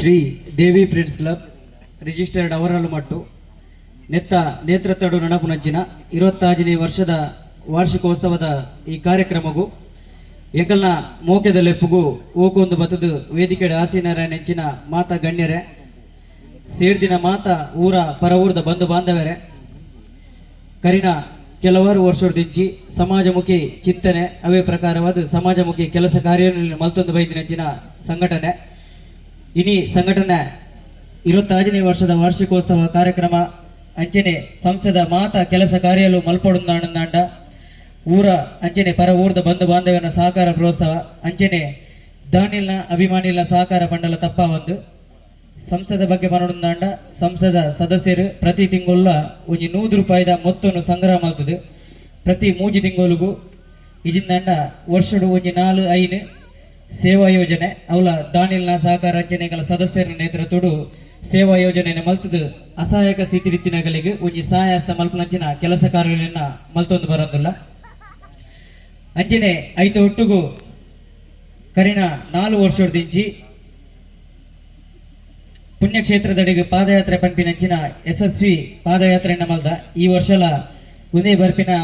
ಶ್ರೀ ದೇವಿ friends club registered ಅವರಲು ಮಟ್ಟು ನೆತ್ತ ನೇತೃತ್ವಡು ನಡಪುನಂಚಿನ 26ನೇ ವರ್ಷದ ವಾರ್ಷಿಕೋತ್ಸವದ ಈ ಕಾರ್ಯಕ್ರಮಗೂ ಎಂಕಲ್ನ ಮೋಕೆದ ಲೆಪ್ಪುಗೂ ಓಕೊಂದು ಬತ್ತದು ವೇದಿಕೆಡೆ ಆಸೀನರ ನೆಂಚಿನ ಮಾತ ಗಣ್ಯರೇ ಸೇರ್ದಿನ ಮಾತ ಊರ ಪರ ಊರದ ಬಂಧು ಬಾಂಧವರೇ ಕರಿನ ಕೆಲವಾರು ವರ್ಷದಿಂಚಿ ಸಮಾಜಮುಖಿ ಚಿಂತನೆ ಅವೇ ಪ್ರಕಾರವಾದ ಸಮಾಜಮುಖಿ ಕೆಲಸ ಕಾರ್ಯ ಮಲ್ತೊಂದು ಬೈದಿನಂಚಿನ ಸಂಘಟನೆ ಇನಿ ಸಂಘಟನೆ 26ನೇ ವರ್ಷದ ವಾರ್ಷಿಕೋತ್ಸವ ಕಾರ್ಯಕ್ರಮ ಅಂಚನೆ ಸಂಸ್ಥೆದ ಮಾತ ಕೆಲಸ ಕಾರ್ಯಲು ಮಲ್ಪಡುಂದಾಂಡ ಊರ ಅಂಚನೆ ಪರ ಊರದ ಬಂಧು ಬಾಂಧವ್ಯನ ಸಹಕಾರ ಪ್ರೋತ್ಸಾಹ ಅಂಚನೆ ದಾನಿಲ್ನ ಅಭಿಮಾನಿಲ್ನ ಸಹಕಾರ ಬಂಡಲ ತಪ್ಪಾವದ್ದು ಸಂಸದ ಬಗ್ಗೆ ಮನೋಡಂದಾಂಡ ಸಂಸದ ಸದಸ್ಯರು ಪ್ರತಿ ತಿಂಗಳ ಒಂದು 100 ರೂಪಾಯಿದ ಮೊತ್ತವನ್ನು ಸಂಗ್ರಹ ಮಾಡ್ತದೆ ಪ್ರತಿ 3 ತಿಂಗಳಿಗೂ ಇಜಿಂದಾಂಡ ವರ್ಷಡು ಒಂದು 4-5 ಸೇವಾ ಯೋಜನೆ ಅವಳ ದಾನಿಲ್ನ ಸಹಕಾರ ಅಂಚನೆಗಳ ಸದಸ್ಯರ ನೇತೃತ್ವಡು ಸೇವಾ ಯೋಜನೆಯನ್ನು ಮಲ್ತದು ಅಸಹಾಯಕ ಸ್ಥಿತಿ ರೀತಿನಗಳಿಗೆ ಒಂದು ಸಹಾಯಸ್ತ ಮಲ್ಪನಂಚಿನ ಕೆಲಸ ಕಾರ್ಯಗಳನ್ನ ಮಲ್ತೊಂದು ಬರೋದಿಲ್ಲ ಅಂಚನೆ ಐತ ಒಟ್ಟಿಗೂ ಕರಿನ 4 ವರ್ಷದಿಂಚಿ ಪುಣ್ಯಕ್ಷೇತ್ರದಡಿಗೆ ಪಾದಯಾತ್ರೆ ಪಂಪಿನಂಚಿನ ಯಶಸ್ವಿ ಪಾದಯಾತ್ರೆಯನ್ನು ಮಲ್ದ ಈ ವರ್ಷಲ ಉದೇ ಬರ್ಪಿನ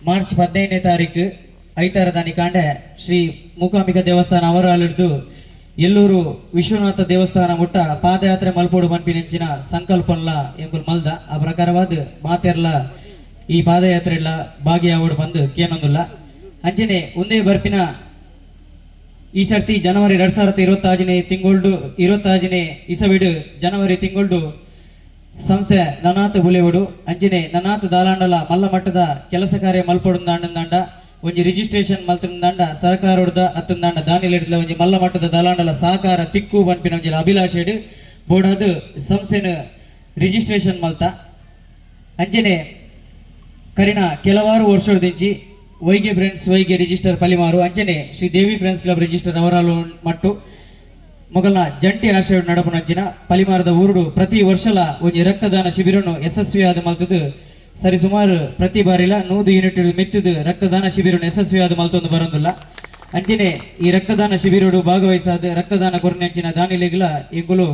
ಮಾರ್ಚ್ 15ನೇ ತಾರೀಕು ಐತಾರದಾನಿ ಕಾಂಡೆ ಶ್ರೀ ಮೂಕಾಂಬಿಕಾ ದೇವಸ್ಥಾನ ಅವರಾಲಿಡ್ದು ಎಲ್ಲೂರು ವಿಶ್ವನಾಥ ದೇವಸ್ಥಾನ ಮುಟ್ಟ ಪಾದಯಾತ್ರೆ ಮಲ್ಪೋಡು ಪಂಪಿನಂಚಿನ ಸಂಕಲ್ಪಲ್ಲ ಎಂಬುದು ಮಲ್ದ ಆ ಪ್ರಕಾರವಾದ ಮಾತೆರ್ಲ ಈ ಪಾದಯಾತ್ರೆ ಎಲ್ಲ ಭಾಗಿಯಾಗೋಡು ಬಂದು ಕೇನೊಂದಿಲ್ಲ ಅಂಚನೆ ಒಂದೇ ಬರ್ಪಿನ ಈ ಸರ್ತಿ ಜನವರಿ 2026ನೇ ತಿಂಗಳು 26ನೇ ಇಸವಿಡು ಜನವರಿ ತಿಂಗಳು ಸಂಸ್ಥೆ ನನಾಥ ಬುಲೆವಡು ಅಂಜನೆ ನನಾಥ ದಾಲಾಂಡಲ ಮಲ್ಲ ಮಟ್ಟದ ಕೆಲಸ ಕಾರ್ಯ ಮಲ್ಪಡುಂದಾಂಡ ಒಂಜಿ ರಿಜಿಸ್ಟ್ರೇಷನ್ ಮಲ್ತಂದಾಂಡ ಸರ್ಕಾರದ ಅತ್ತಂದಾಂಡ ದಾನಿಲಿಡ್ಲ ಒಂಜಿ ಮಲ್ಲ ಮಟ್ಟದ ದಾಲಾಂಡಲ ಸಹಕಾರ ತಿಕ್ಕು ಬನ್ಪಿನ ಒಂಜಿ ಅಭಿಲಾಷೆಡು ಬೋಡಾದು ಸಂಸ್ಥೆನ ರಿಜಿಸ್ಟ್ರೇಷನ್ ಮಲ್ತ ಅಂಜನೆ ಕರಿನ ಕೆಲವಾರು ವರ್ಷದಿಂಚಿ ವೈಗೆ ಫ್ರೆಂಡ್ಸ್ ವೈಗೆ ರಿಜಿಸ್ಟರ್ ಪಲಿಮಾರು ಅಂಚನೆ ಶ್ರೀ ದೇವಿ ಫ್ರೆಂಡ್ಸ್ ಕ್ಲಬ್ ರಿಜಿಸ್ಟರ್ ಅವರಾಲು ಮಟ್ಟು ಮೊಗಲ್ನ ಜಂಟಿ ಆಶ್ರಯ ನಡಪುನಂಚಿನ ಪಲಿಮಾರದ ಊರುಡು ಪ್ರತಿ ವರ್ಷಲ ಒಂದು ರಕ್ತದಾನ ಶಿಬಿರನು ಯಶಸ್ವಿಯಾದ ಮಲ್ತದು ಸರಿ ಸುಮಾರು ಪ್ರತಿ ಬಾರಿಲ 100 ಯೂನಿಟ್ ಮಿತ್ತದು ರಕ್ತದಾನ ಶಿಬಿರನು ಯಶಸ್ವಿಯಾದ ಮಲ್ತೊಂದು ಬರೋದಿಲ್ಲ ಅಂಚನೆ ಈ ರಕ್ತದಾನ ಶಿಬಿರಡು ಭಾಗವಹಿಸಾದ ರಕ್ತದಾನ ಕೊರನೆಂಚಿನ ದಾನಿಲಿಗಳ ಎಂಗುಲು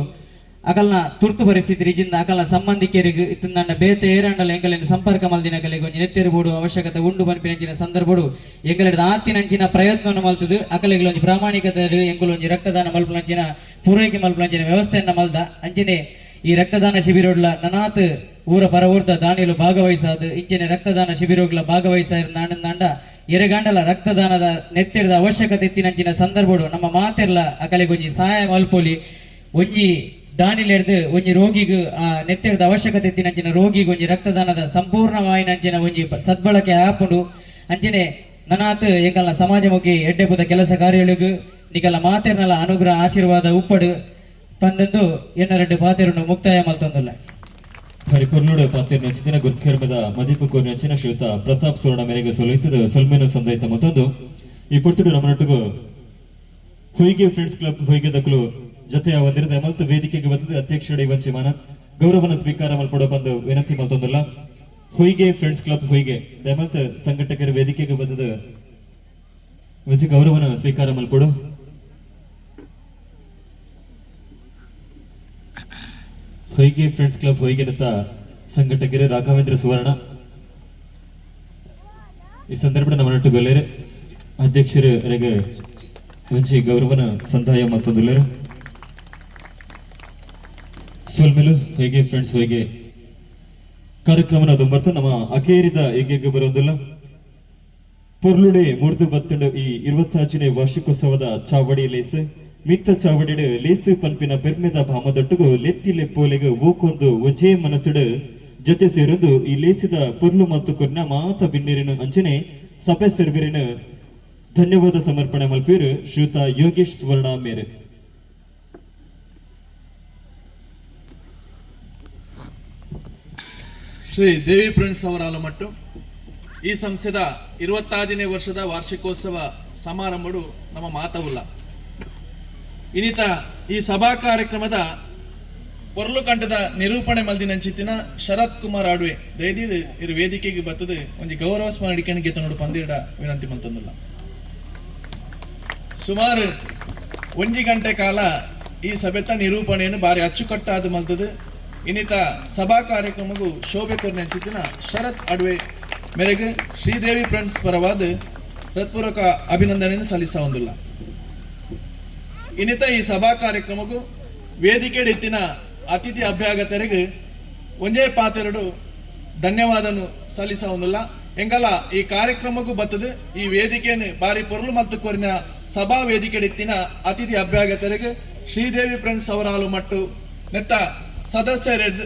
ಅಕಲ್ನ ತುರ್ತು ಪರಿಸ್ಥಿತಿ ರೀಜಿಂದ ಅಕಲ್ನ ಸಂಬಂಧಿಕರಿಗೆ ಇತ್ತಂದ ಬೇತೆ ಏರಂಡಲ ಎಂಗಲಿನ ಸಂಪರ್ಕ ಮಲ್ದಿನ ಕಲೆಗೆ ಒಂದು ನೆತ್ತೆರಬಹುದು ಅವಶ್ಯಕತೆ ಉಂಡು ಬನ್ಪಿನಂಚಿನ ಸಂದರ್ಭಡು ಎಂಗಲಿಡ ಆತಿನಂಚಿನ ಪ್ರಯತ್ನವನ್ನು ಮಲ್ತದು ಅಕಲೆಗಳ ಒಂದು ಪ್ರಾಮಾಣಿಕತೆ ಎಂಗುಲು ಒಂದು ರಕ್ತದಾನ ಮಲ್ಪನಂಚಿನ ಪೂರೈಕೆ ಮಲ್ಪನಂಚಿನ ವ್ಯವಸ್ಥೆಯನ್ನ ಮಲ್ದ ಅಂಚನೆ ಈ ರಕ್ತದಾನ ಶಿಬಿರಗಳ ನನಾತ್ ಊರ ಪರ ಊರ್ದ ದಾನಿಲು ಭಾಗವಹಿಸಾದ ಇಂಚಿನ ರಕ್ತದಾನ ಶಿಬಿರಗಳ ಭಾಗವಹಿಸಾಂಡ ಎರೆಗಾಂಡಲ ರಕ್ತದಾನದ ನೆತ್ತೆರದ ಅವಶ್ಯಕತೆ ಇತ್ತಿನಂಚಿನ ಸಂದರ್ಭಡು ನಮ್ಮ ಮಾತೆರ್ಲ ಅಕಲೆಗೆ ಒಂಜಿ ಸಹಾಯ ಮಲ್ಪೋಲಿ ಒಂಜಿ ದಾನಿಲೆಡ್ದು ಒಂಜಿ ರೋಗಿಗೂ ಆ ನೆತ್ತೆರದ ಅವಶ್ಯಕತೆ ಇತ್ತಿನಂಚಿನ ರೋಗಿಗೆ ಒಂಜಿ ರಕ್ತದಾನದ ಸಂಪೂರ್ಣವಾಯಿನಂಚಿನ ಒಂಜಿ ಸದ್ಬಳಕೆ ಆಪುಂಡು ಅಂಚನೆ ನನಾತ್ ಎಂಕಲ್ನ ಸಮಾಜಮುಖಿ ಎಡ್ಡೆಪುದ ಕೆಲಸ ಕಾರ್ಯಗಳಿಗೂ ನಿಕಲ ಮಾತೆರ್ನಲ ಅನುಗ್ರಹ ಆಶೀರ್ವಾದ ಉಪ್ಪಡು ಪಂದೊಂದು ಎನ್ನರೆಡ್ಡು ಪಾತೆರನ್ನು ಮುಕ್ತಾಯ ಮಲ್ತೊಂದುಲ್ಲ ಹರಿಪುರ್ನುಡು ಪಾತೆರ್ನ ಚಿತಿನ ಗುರ್ಕರ್ಮದ ಮದಿಪು ಕೋರ್ನಚಿನ ಶ್ರೀಯುತ ಪ್ರತಾಪ್ ಸುವರ್ಣ ಮೇರೆಗೆ ಸೊಲೈತದ ಸಲ್ಮೇನ ಸಂದೈತ ಮತ್ತೊಂದು ಈ ಪುರ್ತುಡು ನಮ್ಮನೊಟ್ಟಿಗೂ ಹೊಯ್ಗೆ ಫ್ರೆಂಡ್ಸ್ ಕ್ಲಬ್ ಹೊಯ್ಗೆ ದಕ್ಕಲು ಜೊತೆ ಒಂದಿರದ ಮಲ್ತು ವೇದಿಕೆಗೆ ಬರ್ತದೆ ಅಧ್ಯಕ್ಷರು ಇವಂಚಿ ಮಾನ ಗೌರವನ ಸ್ವೀಕಾರ ಮಲ್ಪಡೋ ಬಂದು ವಿನಂತಿ ಮಲ್ತೊಂದಿಲ್ಲ ಹೊಯ್ಗೆ ಫ್ರೆಂಡ್ಸ್ ಕ್ಲಬ್ ಹೊಯ್ಗೆ ದಮಂತ್ ಸಂಘಟಕರ ವೇದಿಕೆಗೆ ಬರ್ತದ ವಂಚಿ ಗೌರವನ ಸ್ವೀಕಾರ ಮಲ್ಪಡು ಹೊಯ್ಗೆ ಫ್ರೆಂಡ್ಸ್ ಕ್ಲಬ್ ಹೊಯ್ಗೆನತ್ತ ಸಂಘಟಕರು ರಾಘವೇಂದ್ರ ಸುವರ್ಣ ಈ ಸಂದರ್ಭ ನಮ್ಮನೊಟ್ಟು ಗೊಲ್ಲೇರು ಅಧ್ಯಕ್ಷರು ವಂಚಿ ಗೌರವನ ಸಂದಾಯ ಮತ್ತೊಂದುಲ್ಲರು ಸೋಲ್ಮೇಲು ಹೊಯ್ಗೆ ಫ್ರೆಂಡ್ಸ್ ಹೊಯ್ಗೆ ಕಾರ್ಯಕ್ರಮನ ದುಂಬರ್ತು ನಮ್ಮ ಅಕೇರಿದ ಎಗ್ಗೆಗೆ ಬರೋದಿಲ್ಲ ಪೊರ್ಲುಡೆ ಮೂರ್ದು ಬತ್ತಂಡು ಈ 26ನೇ ವಾರ್ಷಿಕೋತ್ಸವದ ಚಾವಡಿ ಲೇಸು ಮಿತ್ತ ಚಾವಡಿಡು ಲೇಸು ಪನ್ಪಿನ ಬೆರ್ಮೆದ ಭಾಮದೊಟ್ಟುಗು ಲೆತ್ತಿಲೆ ಪೋಲೆಗೆ ಓಕೊಂದು ಒಜೆ ಮನಸ್ಸುಡು ಜೊತೆ ಸೇರೊಂದು ಈ ಲೇಸಿದ ಪೊರ್ಲು ಮತ್ತು ಕೊರ್ನ ಮಾತ ಬಿನ್ನೇರಿನ ಅಂಚನೆ ಸಭೆ ಸರ್ವಿರಿನ ಧನ್ಯವಾದ ಸಮರ್ಪಣೆ ಮಲ್ಪೀರು ಶ್ರೀಯುತ ಯೋಗೇಶ್ ಸುವರ್ಣ ಮೇರೆ ಶ್ರೀ ದೇವಿ ಫ್ರೆಂಡ್ಸ್ ಅವರಾಲು ಮಟ್ಟು ಈ ಸಂಸ್ಥೆದ 26ನೇ ವರ್ಷದ ವಾರ್ಷಿಕೋತ್ಸವ ಸಮಾರಂಭಡು ನಮ್ಮ ಮಾತವುಲ್ಲ ಇನ್ನಿತ ಈ ಸಭಾ ಕಾರ್ಯಕ್ರಮದ ಪೊರ್ಲು ಕಂಠದ ನಿರೂಪಣೆ ಮಲ್ದಿನಂಚಿತ್ತಿನ ಶರತ್ ಕುಮಾರ್ ಆಡ್ವೆ ದಯದಿದು ಇರು ವೇದಿಕೆಗೆ ಬರ್ತದೆ ಒಂದು ಗೌರವ ಸ್ಮರಣಿಕೆ ನೋಡು ಪಂದಿರಡ ವಿನಂತಿ ಮಲ್ತಂದಿಲ್ಲ ಸುಮಾರು 1 ಗಂಟೆ ಕಾಲ ಈ ಸಭೆತ ನಿರೂಪಣೆಯನ್ನು ಬಾರಿ ಅಚ್ಚುಕಟ್ಟಾದ ಮಲ್ತದು ಇನ್ನಿತ ಸಭಾ ಕಾರ್ಯಕ್ರಮಗೂ ಶೋಭೆ ಕೊರ್ನೆಂಚಿತ್ತಿನ ಶರತ್ ಅಡ್ವೆ ಮೇರೆಗೆ ಶ್ರೀದೇವಿ ಫ್ರೆಂಡ್ಸ್ ಪರವಾದ ಹೃತ್ಪೂರ್ವಕ ಅಭಿನಂದನೆಯನ್ನು ಸಲ್ಲಿಸ್ತಾ ಹೊಂದಿಲ್ಲ. ಇನ್ನಿತ ಈ ಸಭಾ ಕಾರ್ಯಕ್ರಮಗೂ ವೇದಿಕೆ ಎತ್ತಿನ ಅತಿಥಿ ಅಭ್ಯಾಗತರಿಗೆ ಒಂದೇ ಪಾತೆರಡು ಧನ್ಯವಾದನು ಸಲ್ಲಿಸ ಹೊಂದಿಲ್ಲ. ಎಂಗಲ್ಲ ಈ ಕಾರ್ಯಕ್ರಮಕ್ಕೂ ಬರ್ತದೆ ಈ ವೇದಿಕೆಯನ್ನು ಬಾರಿ ಪೊರ್ಲು ಮತ್ತು ಕೊರಿನ ಸಭಾ ವೇದಿಕೆ ಎತ್ತಿನ ಅತಿಥಿ ಅಭ್ಯಾಗತರಿಗೆ ಶ್ರೀದೇವಿ ಫ್ರೆಂಡ್ಸ್ ಅವರಾಲು ಮಟ್ಟು ನೆತ್ತ ಸದಸ್ಯರೆಡ್ದು